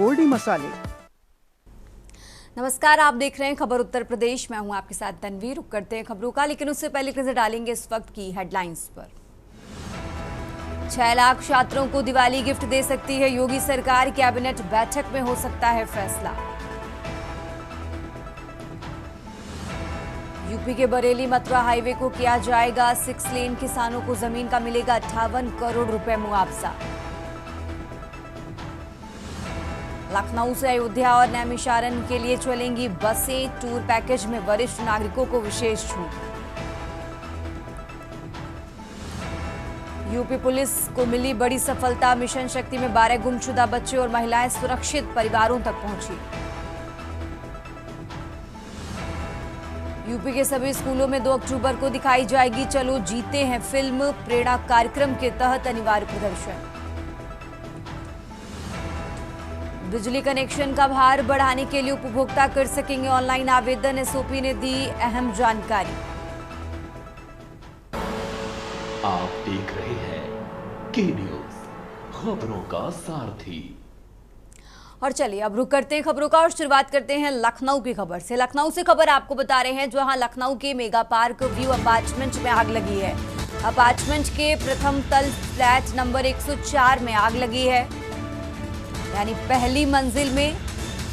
गोल्डी मसाले। नमस्कार, आप देख रहे हैं खबर उत्तर प्रदेश। मैं हूं आपके साथ तनवीर। रुक करते हैं खबरों का, लेकिन उससे पहले नजर डालेंगे इस वक्त की हेडलाइंस पर। 6 लाख छात्रों को दिवाली गिफ्ट दे सकती है योगी सरकार, कैबिनेट बैठक में हो सकता है फैसला। यूपी के बरेली मथुरा हाईवे को किया जाएगा 6 लेन, किसानों को जमीन का मिलेगा 58 करोड़ रुपए मुआवजा। लखनऊ से अयोध्या और नैमिषारण्य के लिए चलेंगी बसें, टूर पैकेज में वरिष्ठ नागरिकों को विशेष छूट। यूपी पुलिस को मिली बड़ी सफलता, मिशन शक्ति में 12 गुमशुदा बच्चे और महिलाएं सुरक्षित परिवारों तक पहुंची। यूपी के सभी स्कूलों में 2 अक्टूबर को दिखाई जाएगी चलो जीते हैं फिल्म, प्रेरणा कार्यक्रम के तहत अनिवार्य प्रदर्शन। बिजली कनेक्शन का भार बढ़ाने के लिए उपभोक्ता कर सकेंगे ऑनलाइन आवेदन, एसओपी ने दी अहम जानकारी। आप देख रहे हैं के न्यूज, खबरों का सारथी। और चलिए अब रुक करते हैं खबरों का और शुरुआत करते हैं लखनऊ की खबर से। लखनऊ से खबर आपको बता रहे हैं, जहां लखनऊ के मेगा पार्क व्यू अपार्टमेंट में आग लगी है। अपार्टमेंट के प्रथम तल फ्लैट नंबर 104 में आग लगी है, यानी पहली मंजिल में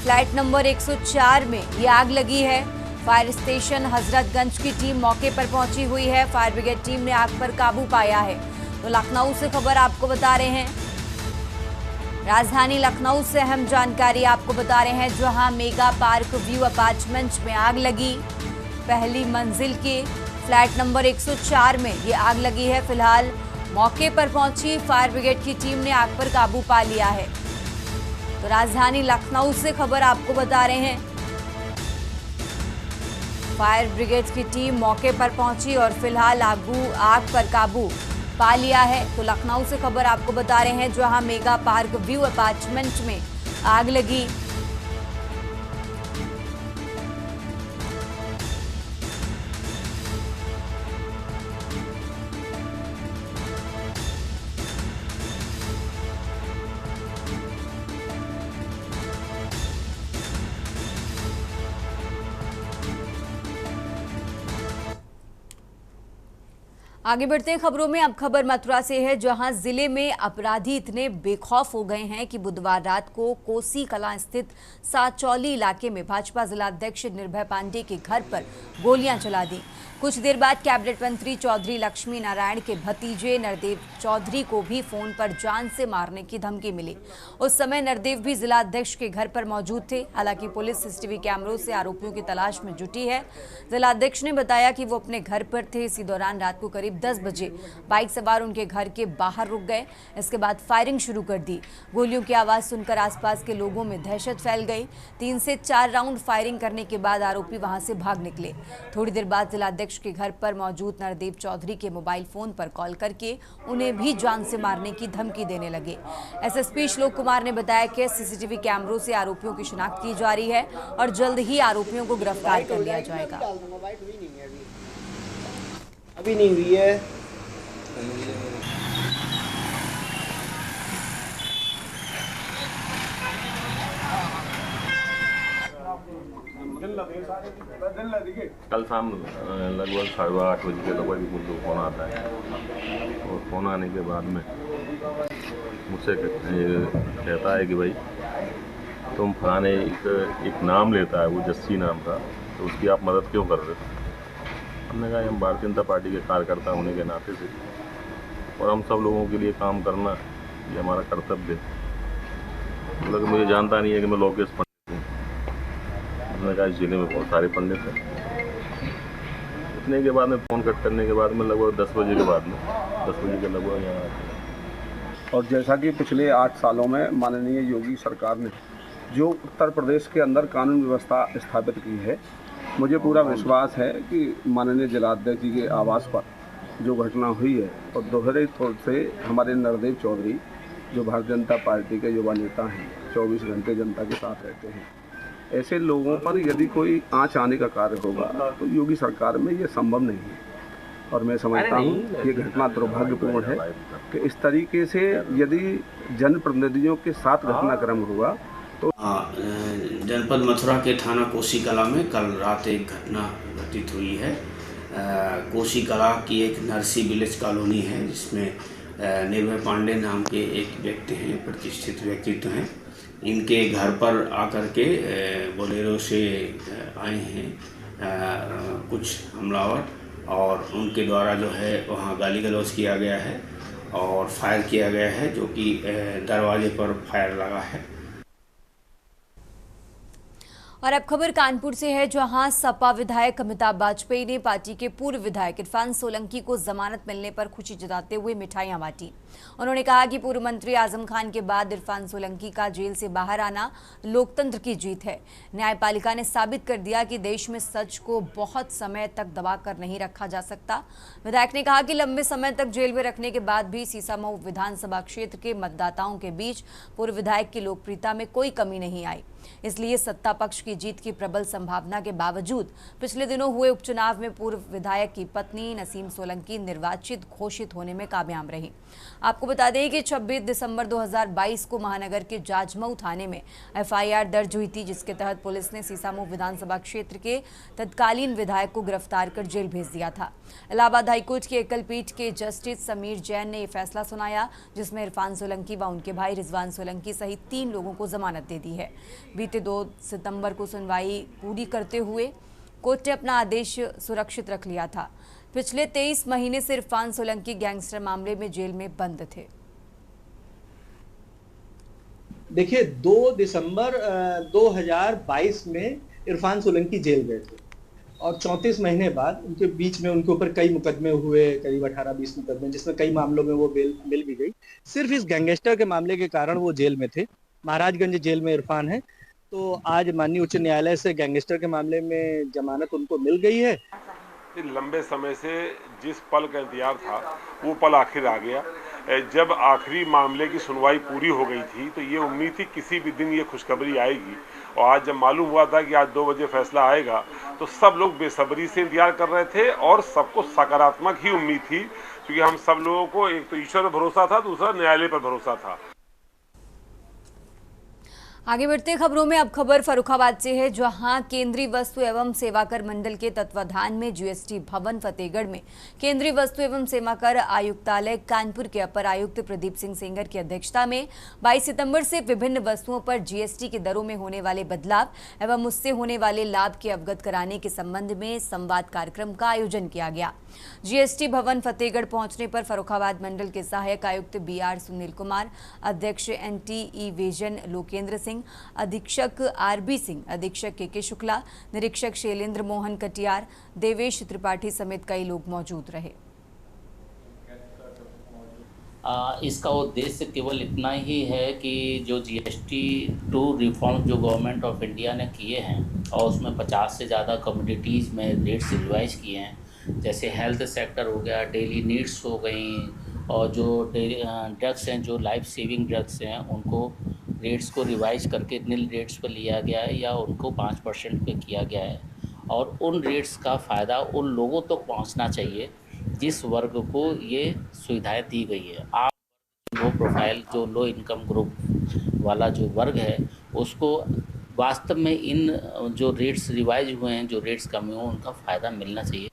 फ्लैट नंबर 104 में ये आग लगी है। फायर स्टेशन हजरतगंज की टीम मौके पर पहुंची हुई है। फायर ब्रिगेड टीम ने आग पर काबू पाया है। तो लखनऊ से खबर आपको बता रहे हैं, राजधानी लखनऊ से अहम जानकारी आपको बता रहे हैं, जहां मेगा पार्क व्यू अपार्टमेंट में आग लगी। पहली मंजिल के फ्लैट नंबर 104 में ये आग लगी है। फिलहाल मौके पर पहुंची फायर ब्रिगेड की टीम ने आग पर काबू पा लिया है। तो राजधानी लखनऊ से खबर आपको बता रहे हैं, फायर ब्रिगेड की टीम मौके पर पहुंची और फिलहाल आग पर काबू पा लिया है। तो लखनऊ से खबर आपको बता रहे हैं, जहां मेगा पार्क व्यू अपार्टमेंट में आग लगी। आगे बढ़ते हैं खबरों में। अब खबर मथुरा से है, जहां जिले में अपराधी इतने बेखौफ हो गए हैं कि बुधवार रात को कोसी कलां स्थित साचौली इलाके में भाजपा जिलाध्यक्ष निर्भय पांडे के घर पर गोलियां चला दी। कुछ देर बाद कैबिनेट मंत्री चौधरी लक्ष्मी नारायण के भतीजे नरदेव चौधरी को भी फोन पर जान से मारने की धमकी मिली। उस समय नरदेव भी जिलाध्यक्ष के घर पर मौजूद थे। हालांकि पुलिस सीसीटीवी कैमरों से आरोपियों की तलाश में जुटी है। जिलाध्यक्ष ने बताया कि वो अपने घर पर थे। इसी दौरान रात को करीब 10 बजे बाइक सवार उनके घर के बाहर रुक गए। इसके बाद फायरिंग शुरू कर दी। गोलियों की आवाज सुनकर आसपास के लोगों में दहशत फैल गई। 3 से 4 राउंड फायरिंग करने के बाद आरोपी वहां से भाग निकले। थोड़ी देर बाद जिलाध्यक्ष के घर पर मौजूद नरदेव चौधरी के मोबाइल फोन पर कॉल करके उन्हें भी जान से मारने की धमकी देने लगे। एसएसपी श्लोक कुमार ने बताया कि सीसीटीवी कैमरों से आरोपियों की शिनाख्त की जा रही है और जल्द ही आरोपियों को गिरफ्तार कर लिया जाएगा। अभी नहीं हुई है। कल शाम लगभग 8:30 बजे के लगभग मुझको फ़ोन आता है और फ़ोन आने के बाद में मुझसे कहता है कि भाई तुम फलाने एक नाम लेता है, वो जस्सी नाम का, तो उसकी आप मदद क्यों कर रहे हो। हमने कहा हम भारतीय जनता पार्टी के कार्यकर्ता होने के नाते से और हम सब लोगों के लिए काम करना ये हमारा कर्तव्य है। मतलब मुझे जानता नहीं है कि मैं लोकेश पंडित हूँ। हमने कहा इस जिले में बहुत सारे पंडित हैं। इतने के बाद में फ़ोन कट करने के बाद में लगभग 10 बजे के बाद में 10 बजे के लगभग यहाँ। और जैसा कि पिछले 8 सालों में माननीय योगी सरकार ने जो उत्तर प्रदेश के अंदर कानून व्यवस्था स्थापित की है, मुझे पूरा विश्वास है कि माननीय जिलाध्यक्ष जी के आवास पर जो घटना हुई है और दोहरे तौर से हमारे नरदेव चौधरी जो भारतीय जनता पार्टी के युवा नेता हैं, 24 घंटे जनता के साथ रहते हैं, ऐसे लोगों पर यदि कोई आँच आने का कार्य होगा तो योगी सरकार में ये संभव नहीं है। और मैं समझता हूँ ये घटना दुर्भाग्यपूर्ण है कि इस तरीके से यदि जनप्रतिनिधियों के साथ घटनाक्रम हुआ जनपद मथुरा के थाना कोसी कला में कल रात एक घटना घटित हुई है। कोसी कला की एक नरसी विलेज कॉलोनी है जिसमें निर्भय पांडे नाम के एक व्यक्ति हैं, प्रतिष्ठित व्यक्तित्व हैं। इनके घर पर आकर के बोलेरो से आए हैं कुछ हमलावर और उनके द्वारा जो है वहाँ गाली गलौज किया गया है और फायर किया गया है, जो कि दरवाजे पर फायर लगा है। और अब खबर कानपुर से है, जहां सपा विधायक अमिताभ वाजपेयी ने पार्टी के पूर्व विधायक इरफान सोलंकी को जमानत मिलने पर खुशी जताते हुए मिठाइयां बांटी। उन्होंने कहा कि पूर्व मंत्री आजम खान के बाद इरफान सोलंकी का जेल से बाहर आना लोकतंत्र की जीत है। न्यायपालिका ने साबित कर दिया कि देश में सच को बहुत समय तक दबा कर नहीं रखा जा सकता। विधायक ने कहा कि लंबे समय तक जेल में रखने के बाद भी सीसामऊ विधानसभा क्षेत्र के मतदाताओं के बीच पूर्व विधायक की लोकप्रियता में कोई कमी नहीं आई। इसलिए सत्ता पक्ष की जीत की प्रबल संभावना के बावजूद पिछले दिनों हुए उपचुनाव में पूर्व विधायक की पत्नी नसीम सोलंकी निर्वाचित घोषित होने में कामयाब रही। आपको बता दें कि 26 दिसंबर 2022 को महानगर के जाजमऊ थाने में एफआईआर दर्ज हुई थी, जिसके तहत पुलिस ने सीसामऊ विधानसभा क्षेत्र के तत्कालीन विधायक को गिरफ्तार कर जेल भेज दिया था। इलाहाबाद हाईकोर्ट की एकल पीठ के जस्टिस समीर जैन ने यह फैसला सुनाया, जिसमें इरफान सोलंकी व उनके भाई रिजवान सोलंकी सहित 3 लोगों को जमानत दे दी है। बीते 2 सितंबर को सुनवाई पूरी करते हुए कोर्ट ने अपना आदेश सुरक्षित रख लिया था। पिछले 23 महीने से इरफान सोलंकी गैंगस्टर मामले में जेल में बंद थे। देखिए 2 दिसंबर 2022 में इरफान सोलंकी जेल गए थे और 34 महीने बाद उनके बीच में उनके ऊपर कई मुकदमे हुए, करीब 18-20 मुकदमे, जिसमें कई मामलों में वो बेल मिल भी गई। सिर्फ इस गैंगस्टर के मामले के कारण वो जेल में थे। महाराजगंज जेल में इरफान है, तो आज माननीय उच्च न्यायालय से गैंगस्टर के मामले में जमानत उनको मिल गई है। लंबे समय से जिस पल का इंतजार था वो पल आखिर आ गया। जब आखिरी मामले की सुनवाई पूरी हो गई थी तो ये उम्मीद थी किसी भी दिन ये खुशखबरी आएगी, और आज जब मालूम हुआ था कि आज 2 बजे फैसला आएगा तो सब लोग बेसब्री से इंतजार कर रहे थे और सबको सकारात्मक ही उम्मीद थी, क्योंकि हम सब लोगों को एक तो ईश्वर पर भरोसा था, दूसरा न्यायालय पर भरोसा था। आगे बढ़ते खबरों में अब खबर फर्रुखाबाद से है, जहां केंद्रीय वस्तु एवं सेवाकर मंडल के तत्वाधान में जीएसटी भवन फतेहगढ़ में केंद्रीय वस्तु एवं सेवाकर आयुक्तालय कानपुर के अपर आयुक्त प्रदीप सिंह सेंगर की अध्यक्षता में 22 सितंबर से विभिन्न वस्तुओं पर जीएसटी की दरों में होने वाले बदलाव एवं उससे होने वाले लाभ के अवगत कराने के संबंध में संवाद कार्यक्रम का आयोजन किया गया। जीएसटी भवन फतेहगढ़ पहुंचने पर फर्रुखाबाद मंडल के सहायक आयुक्त बीआर सुनील कुमार, अध्यक्ष एनटीई विजन लोकेंद्र सिंह, अधीक्षक आरबी सिंह, अधीक्षक के शुक्ला, निरीक्षक शैलेंद्र मोहन कटियार, देवेश त्रिपाठी समेत कई लोग मौजूद रहे। इसका उद्देश्य केवल इतना ही है कि जो जीएसटी 2 रिफॉर्म जो गवर्नमेंट ऑफ इंडिया ने किए हैं और उसमें 50 से ज़्यादा कमोडिटीज़ में रेट्स रिवाइज किए हैं, जैसे हेल्थ सेक्टर हो गया, डेली नीड्स हो गई, और जो ड्रग्स हैं, जो लाइफ सेविंग ड्रग्स हैं, उनको रेट्स को रिवाइज करके नील रेट्स पर लिया गया है या उनको 5% पे किया गया है। और उन रेट्स का फ़ायदा उन लोगों तक पहुंचना चाहिए जिस वर्ग को ये सुविधाएं दी गई है। आप लो प्रोफाइल, जो लो इनकम ग्रुप वाला जो वर्ग है, उसको वास्तव में इन जो रेट्स रिवाइज हुए हैं, जो रेट्स कम हुए, उनका फ़ायदा मिलना चाहिए।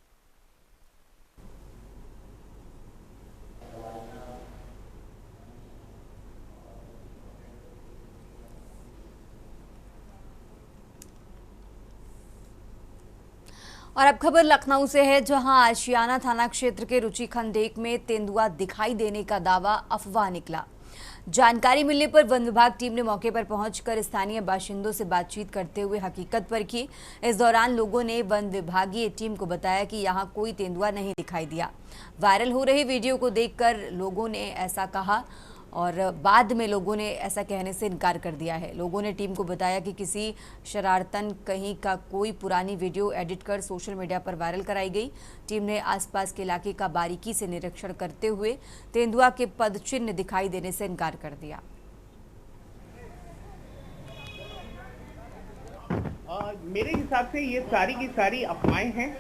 और अब खबर लखनऊ से है, जहां आशियाना थाना क्षेत्र के रुचि खंडेक में तेंदुआ दिखाई देने का दावा अफवाह निकला। जानकारी मिलने पर वन विभाग टीम ने मौके पर पहुंचकर स्थानीय बाशिंदों से बातचीत करते हुए हकीकत परखी। इस दौरान लोगों ने वन विभागीय टीम को बताया कि यहां कोई तेंदुआ नहीं दिखाई दिया। वायरल हो रहे वीडियो को देखकर लोगों ने ऐसा कहा और बाद में लोगों ने ऐसा कहने से इनकार कर दिया है। लोगों ने टीम को बताया कि किसी शरारतन कहीं का कोई पुरानी वीडियो एडिट कर सोशल मीडिया पर वायरल कराई गई। टीम ने आसपास के इलाके का बारीकी से निरीक्षण करते हुए तेंदुआ के पदचिन्ह दिखाई देने से इनकार कर दिया। मेरे हिसाब से ये सारी की सारी अफवाहें हैं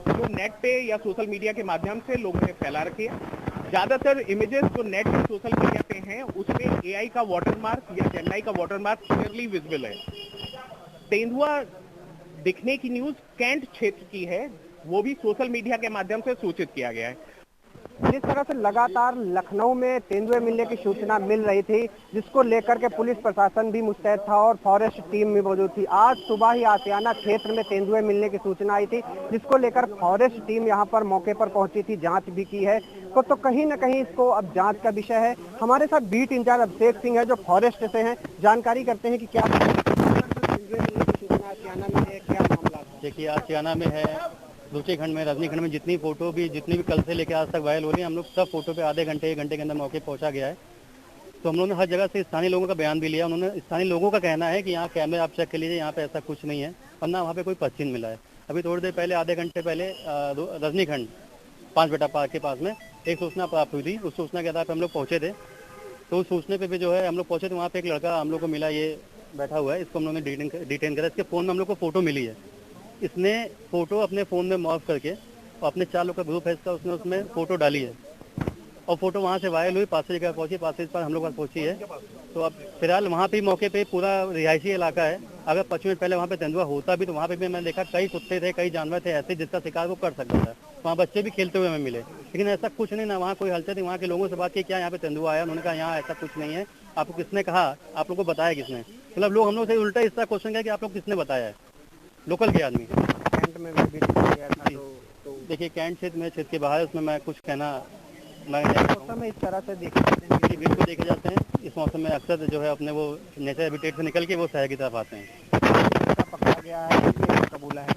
जो नेट पे या सोशल मीडिया के माध्यम से लोगों ने फैला रखी है। ज़्यादातर इमेजेस जो नेट पे सोशल मीडिया पे हैं उसमें AI का वाटरमार्क या चेन्नई का वाटरमार्क क्लियरली विजिबल है। तेंदुआ दिखने की न्यूज कैंट क्षेत्र की है, वो भी सोशल मीडिया के माध्यम से सूचित किया गया है। जिस तरह से लगातार लखनऊ में तेंदुए मिलने की सूचना मिल रही थी, जिसको लेकर के पुलिस प्रशासन भी मुस्तैद था और फॉरेस्ट टीम भी मौजूद थी। आज सुबह ही आसियाना क्षेत्र में तेंदुए मिलने की सूचना आई थी, जिसको लेकर फॉरेस्ट टीम यहां पर मौके पर पहुंची थी, जांच भी की है। तो कहीं न कहीं इसको अब जांच का विषय है। हमारे साथ बीट इंचार्ज अभिषेक सिंह है जो फॉरेस्ट से हैं, जानकारी करते हैं कि क्या तेंदुए मिलने की सूचना आसियाना में है, क्या मामला है। देखिए, आसियाना में है, दूसरे खंड में, रजनी खंड में जितनी भी कल से लेकर आज तक वायरल हो रही है, हम लोग सब फोटो पे आधे घंटे 1 घंटे के अंदर मौके पहुंचा गया है। तो हम लोगों ने हर जगह से स्थानीय लोगों का बयान भी लिया। उन्होंने स्थानीय लोगों का कहना है कि यहाँ कैमरे आप चेक कर लीजिए, यहाँ पे ऐसा कुछ नहीं है और ना वहाँ पे कोई पश्चिम मिला है। अभी थोड़ी देर पहले, आधे घंटे पहले रजनी खंड 5 पार्क के पास में एक सूचना प्राप्त हुई थी। उस सूचना के आधार पर हम लोग पहुँचे थे। तो उस सूचने पर भी जो है हम लोग पहुँचे थे, वहाँ पे एक लड़का हम लोग को मिला, ये बैठा हुआ है, इसको हम लोगों ने डिटेन करा। इसके फ़ोन में हम लोग को फोटो मिली है। इसने फोटो अपने फ़ोन में मॉर्फ करके और अपने 4 लोग का ग्रुप है इसका, उसने उसमें फोटो डाली है और फोटो वहाँ से वायरल हुई, पास से जगह पहुँची, पास से इस पर हम लोग पास पहुँची है। तो अब फिलहाल वहाँ पे मौके पे पूरा रिहायशी इलाका है। अगर 5 मिनट पहले वहाँ पे तेंदुआ होता भी तो वहाँ पे भी मैंने देखा कई कुत्ते थे, कई जानवर थे ऐसे जिसका शिकार वो कर सकता था। वहाँ बच्चे भी खेलते हुए हमें मिले, लेकिन ऐसा कुछ नहीं, ना वहाँ कोई हलचल थी। वहाँ के लोगों से बात की, क्या यहाँ पे तेंदुआ आया? उन्होंने कहा यहाँ ऐसा कुछ नहीं है। आपको किसने कहा? आप लोग को बताया किसने? मतलब लोग हम लोग से उल्टा इसका क्वेश्चन किया कि आप लोग किसने बताया है? लोकल के आदमी में भी गया था। तो देखिए, कैंट क्षेत्र में, क्षेत्र के बाहर, उसमें मैं कुछ कहना मौसम में इस तरह से देखे जाते हैं, बिल्कुल देखे जाते हैं। इस मौसम में अक्सर जो है अपने वो नेचर हैबिटेट से निकल के वो शहर की तरफ आते हैं। पकड़ा गया है, कबूला है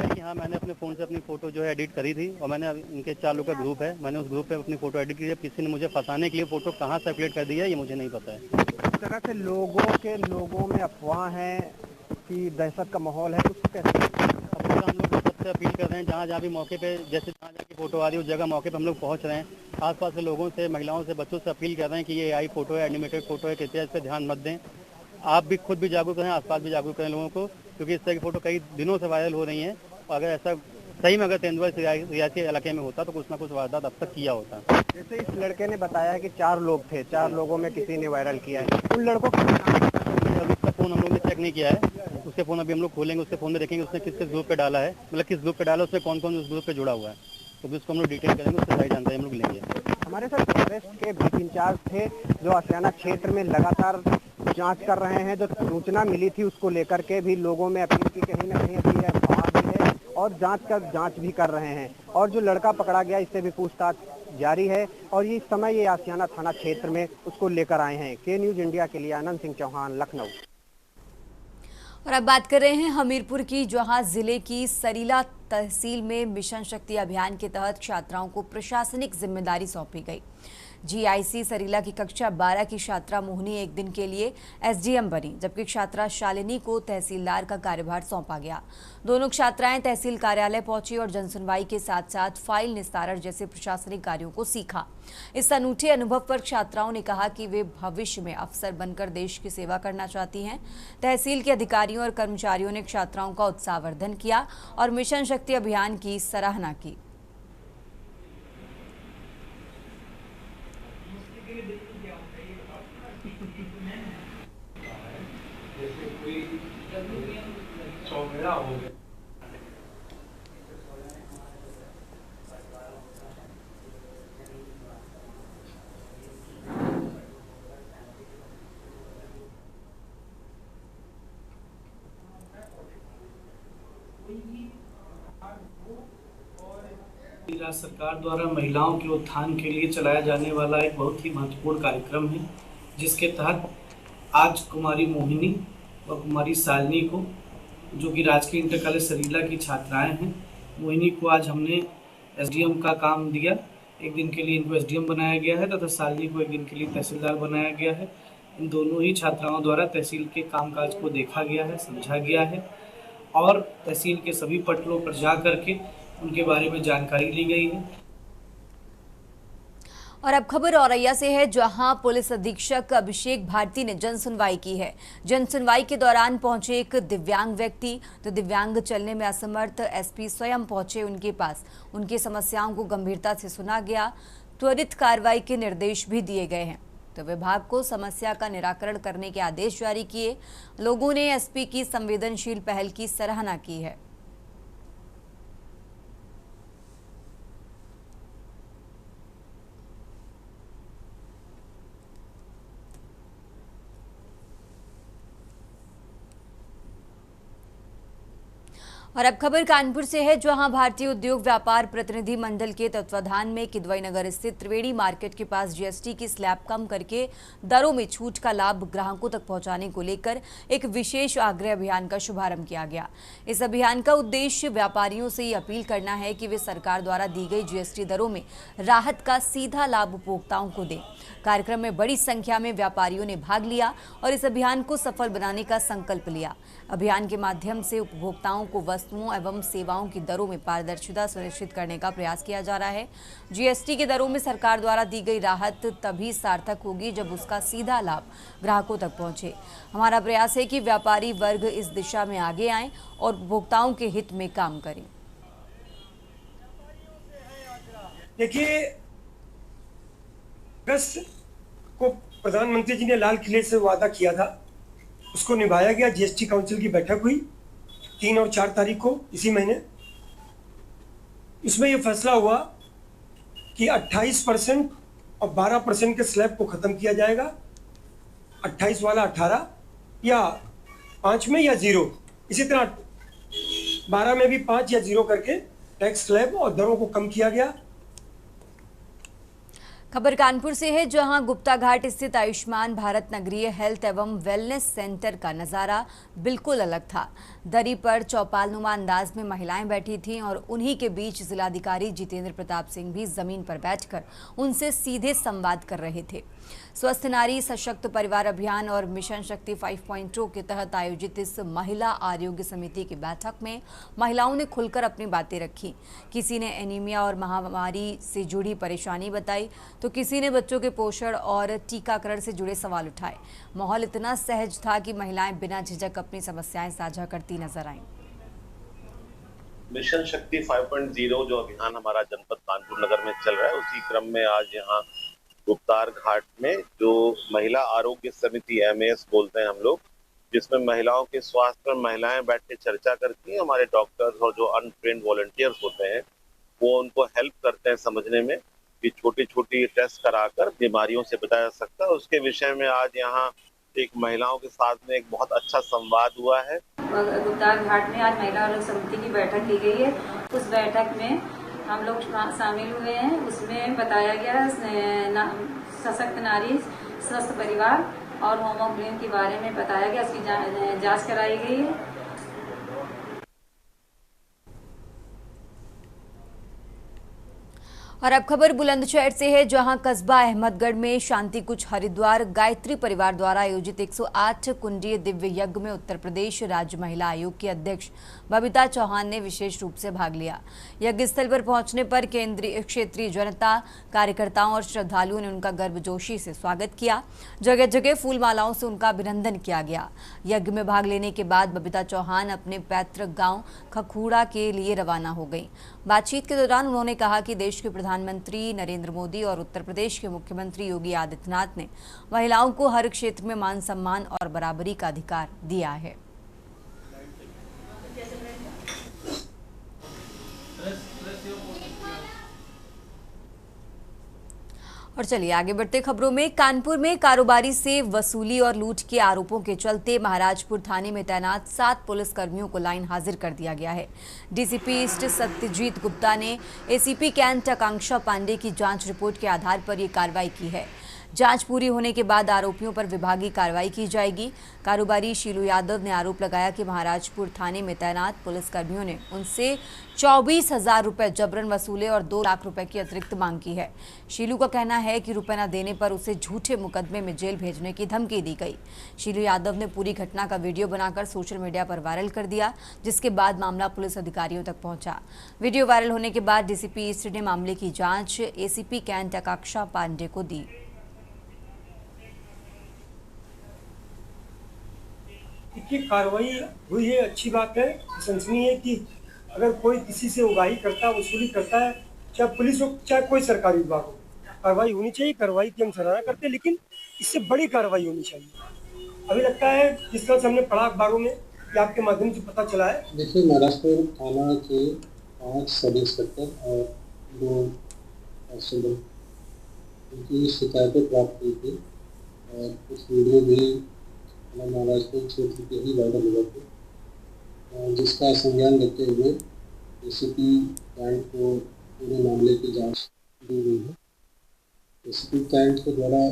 कि हाँ, मैंने अपने फ़ोन से अपनी फ़ोटो जो है एडिट करी थी और मैंने इनके 4 लोग का ग्रुप है, मैंने उस ग्रुप पे अपनी फ़ोटो एडिट की है। किसी ने मुझे फंसाने के लिए फ़ोटो कहाँ सर्कुलेट कर दी है ये मुझे नहीं पता है। इस तरह से लोगों में अफवाह है कि दहशत का माहौल है, कुछ कैसे? हम लोग सबसे अपील कर रहे हैं, जहाँ भी मौके पे, जैसे जहाँ की फ़ोटो आ रही है उस जगह मौके पे हम लोग पहुँच रहे हैं। आसपास के लोगों से, महिलाओं से, बच्चों से अपील कर रहे हैं कि ये AI फ़ोटो है, एनिमेटेड फ़ोटो है, कृपया इस पर ध्यान मत दें। आप भी खुद भी जागरूक रहें, आसपास भी जागरूक करें लोगों को, क्योंकि इस तरह की फ़ोटो कई दिनों से वायरल हो रही हैं। और अगर ऐसा सही में अगर तेंदुआ रियासी इलाके में होता तो कुछ ना कुछ वारदात अब तक किया होता। जैसे इस लड़के ने बताया है कि 4 लोग थे, 4 लोगों में किसी ने वायरल किया है। उन लड़कों का अभी उसका फ़ोन हम लोग ने चेक नहीं किया है। उसके फ़ोन अभी हम लोग खोलेंगे, उसके फ़ोन में देखेंगे उसने किस ग्रुप पे डाला है, मतलब किस ग्रुप पे डाला, उसमें कौन कौन उस ग्रुप पे जुड़ा हुआ है। तो उसको हम लोग डिटेल करेंगे, उससे सारी जानकारी हम लोग लेंगे। हमारे साथ फॉरेस्ट के बीट इंचार्ज थे जो आसियाना क्षेत्र में लगातार जांच कर रहे हैं। जो सूचना मिली थी उसको लेकर के भी लोगों में अपील की, कहीं ना कहीं अपील है और जांच भी कर रहे हैं। और जो लड़का पकड़ा गया इससे भी पूछताछ जारी है और इस समय ये आसियाना थाना क्षेत्र में उसको लेकर आए हैं। के न्यूज इंडिया के लिए आनंद सिंह चौहान, लखनऊ। और अब बात कर रहे हैं हमीरपुर की, जहां जिले की सरीला तहसील में मिशन शक्ति अभियान के तहत छात्राओं को प्रशासनिक जिम्मेदारी सौंपी गई। GIC सरीला की कक्षा 12 की छात्रा मोहिनी एक दिन के लिए SDM बनी, जबकि छात्रा शालिनी को तहसीलदार का कार्यभार सौंपा गया। दोनों छात्राएं तहसील कार्यालय पहुंची और जनसुनवाई के साथ साथ फाइल निस्तारण जैसे प्रशासनिक कार्यों को सीखा। इस अनूठे अनुभव पर छात्राओं ने कहा कि वे भविष्य में अफसर बनकर देश की सेवा करना चाहती हैं। तहसील के अधिकारियों और कर्मचारियों ने छात्राओं का उत्साहवर्धन किया और मिशन शक्ति अभियान की सराहना की। राज्य सरकार द्वारा महिलाओं के उत्थान के लिए चलाया जाने वाला एक बहुत ही महत्वपूर्ण कार्यक्रम है, जिसके तहत आज कुमारी मोहिनी और कुमारी शालिनी को, जो कि राजकीय इंटर कॉलेज सरीला की छात्राएं हैं, मोहिनी को आज हमने SDM का काम दिया। एक दिन के लिए इनको SDM बनाया गया है तथा शालिनी को एक दिन के लिए तहसीलदार बनाया गया है। इन दोनों ही छात्राओं द्वारा तहसील के कामकाज को देखा गया है, समझा गया है और तहसील के सभी पटलों पर जा करके उनके बारे में जानकारी ली गई है। और अब खबर औरैया से है, जहां पुलिस अधीक्षक अभिषेक भारती ने जनसुनवाई की है। जनसुनवाई के दौरान पहुंचे एक दिव्यांग व्यक्ति, तो दिव्यांग चलने में असमर्थ SP स्वयं पहुंचे उनके पास। उनकी समस्याओं को गंभीरता से सुना गया, त्वरित कार्रवाई के निर्देश भी दिए गए हैं। उपायुक्त विभाग को समस्या का निराकरण करने के आदेश जारी किए। लोगों ने एसपी की संवेदनशील पहल की सराहना की है। और अब खबर कानपुर से है, जहां भारतीय उद्योग व्यापार प्रतिनिधि मंडल के तत्वाधान में किदवई नगर स्थित त्रिवेणी मार्केट के पास जीएसटी की स्लैब कम करके दरों में छूट का लाभ ग्राहकों तक पहुंचाने को लेकर एक विशेष आग्रह अभियान का शुभारंभ किया गया। इस अभियान का उद्देश्य व्यापारियों से ये अपील करना है कि वे सरकार द्वारा दी गई जीएसटी दरों में राहत का सीधा लाभ उपभोक्ताओं को दें। कार्यक्रम में बड़ी संख्या में व्यापारियों ने भाग लिया और इस अभियान को सफल बनाने का संकल्प लिया। अभियान के माध्यम से उपभोक्ताओं को वस्तुओं एवं सेवाओं की दरों में पारदर्शिता सुनिश्चित करने का प्रयास किया जा रहा है। जीएसटी के दरों में सरकार द्वारा दी गई राहत तभी सार्थक होगी जब उसका सीधा लाभ ग्राहकों तक पहुंचे। हमारा प्रयास है कि व्यापारी वर्ग इस दिशा में आगे आएं और उपभोक्ताओं के हित में काम करें। देखिए, अगस्त को प्रधानमंत्री जी ने लाल किले से वादा किया था, उसको निभाया गया। जीएसटी काउंसिल की बैठक हुई 3 और 4 तारीख को इसी महीने। इसमें यह फैसला हुआ कि 28% और 12% के स्लैब को खत्म किया जाएगा। 28 वाला 18 या 5 में या 0, इसी तरह 12 में भी 5 या 0 करके टैक्स स्लैब और दरों को कम किया गया। खबर कानपुर से है, जहां गुप्ता घाट स्थित आयुष्मान भारत नगरीय हेल्थ एवं वेलनेस सेंटर का नज़ारा बिल्कुल अलग था। दरी पर चौपालनुमा अंदाज में महिलाएं बैठी थीं और उन्हीं के बीच जिलाधिकारी जितेंद्र प्रताप सिंह भी जमीन पर बैठकर उनसे सीधे संवाद कर रहे थे। स्वस्थ नारी सशक्त परिवार अभियान और मिशन शक्ति 5.0 के तहत आयोजित इस महिला आरोग्य समिति की बैठक में महिलाओं ने खुलकर अपनी बातें रखी। किसी ने एनीमिया और महामारी से जुड़ी परेशानी बताई, तो किसी ने बच्चों के पोषण और टीकाकरण से जुड़े सवाल उठाए। माहौल इतना सहज था कि महिलाएं बिना झिझक अपनी समस्याएं साझा करती नजर आईं। मिशन शक्ति 5.0 जो अभियान हमारा जनपद कानपुर नगर में चल रहा है, उसी क्रम में आज यहाँ गुप्तार घाट में जो महिला आरोग्य समिति एमएएस बोलते हैं हम लोग, जिसमें महिलाओं के स्वास्थ्य पर महिलाएं बैठ के चर्चा करती हैं। हमारे डॉक्टर्स और जो अनट्रेन्ड वॉलंटियर्स होते हैं वो उनको हेल्प करते हैं समझने में कि छोटी छोटी टेस्ट कराकर बीमारियों से बचाया जा सकता है। उसके विषय में आज यहाँ एक महिलाओं के साथ में एक बहुत अच्छा संवाद हुआ है। गुप्तार घाट में आज महिला आरोग्य समिति की बैठक ली गई है। उस बैठक में हम लोग शामिल हुए हैं। उसमें बताया गया सशक्त नारी स्वस्थ परिवार और होमोग्लोबिन के बारे में बताया गया। उसकी जांच कराई गई है। और अब खबर बुलंदशहर से है, जहां कस्बा अहमदगढ़ में शांति कुछ हरिद्वार गायत्री परिवार द्वारा आयोजित 108 कुंडीय दिव्य यज्ञ में उत्तर प्रदेश राज्य महिला आयोग की अध्यक्ष बबीता चौहान ने विशेष रूप से भाग लिया। यज्ञ स्थल पर पहुंचने पर केंद्रीय क्षेत्रीय जनता, कार्यकर्ताओं और श्रद्धालुओं ने उनका गर्मजोशी से स्वागत किया। जगह जगह फूल मालाओं से उनका अभिनंदन किया गया। यज्ञ में भाग लेने के बाद बबीता चौहान अपने पैतृक गाँव खखूड़ा के लिए रवाना हो गई। बातचीत के दौरान उन्होंने कहा कि देश के प्रधानमंत्री नरेंद्र मोदी और उत्तर प्रदेश के मुख्यमंत्री योगी आदित्यनाथ ने महिलाओं को हर क्षेत्र में मान सम्मान और बराबरी का अधिकार दिया है। और चलिए आगे बढ़ते खबरों में। कानपुर में कारोबारी से वसूली और लूट के आरोपों के चलते महाराजपुर थाने में तैनात 7 पुलिसकर्मियों को लाइन हाजिर कर दिया गया है। डीसीपी ईस्ट सत्यजीत गुप्ता ने एसीपी कैंट आकांक्षा पांडे की जांच रिपोर्ट के आधार पर ये कार्रवाई की है। जांच पूरी होने के बाद आरोपियों पर विभागीय कार्रवाई की जाएगी। कारोबारी शीलू यादव ने आरोप लगाया कि महाराजपुर थाने में तैनात पुलिसकर्मियों ने उनसे 24,000 रुपए जबरन वसूले और 2 लाख रुपए की अतिरिक्त मांग की है। शीलू का कहना है कि रुपए न देने पर उसे झूठे मुकदमे में जेल भेजने की धमकी दी गई। शीलू यादव ने पूरी घटना का वीडियो बनाकर सोशल मीडिया पर वायरल कर दिया, जिसके बाद मामला पुलिस अधिकारियों तक पहुंचा। वीडियो वायरल होने के बाद डीसीपी ईस्ट ने मामले की जांच एसीपी कैंट आकांक्षा पांडे को दी। देखिए, कार्रवाई हुई है, अच्छी बात है। प्रशंसनीय है कि अगर कोई किसी से उगाही करता है, वसूली करता है, चाहे पुलिस हो चाहे कोई सरकारी विभाग हो, कार्रवाई होनी चाहिए, कार्रवाई की हम सराहना करते हैं, लेकिन इससे बड़ी कार्रवाई होनी चाहिए। अभी लगता है जिस तरह से हमने पढ़ा अखबारों में, कि आपके माध्यम से पता चला है। देखिए, महाराजपुर थाना के 5 सब इंस्पेक्टर और 2 कांस्टेबल उनकी शिकायतें प्राप्त हुई थी और कुछ वीडियो भी महाराजपुर क्षेत्र के ही वायरल हुआ थे, जिसका संज्ञान लेते हुए एसीपी कैंट को पूरे मामले की जांच दी गई है। एसीपी कैंट के द्वारा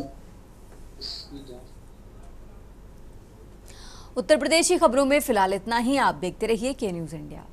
इसकी जांच। उत्तर प्रदेश की खबरों में फिलहाल इतना ही। आप देखते रहिए के न्यूज़ इंडिया।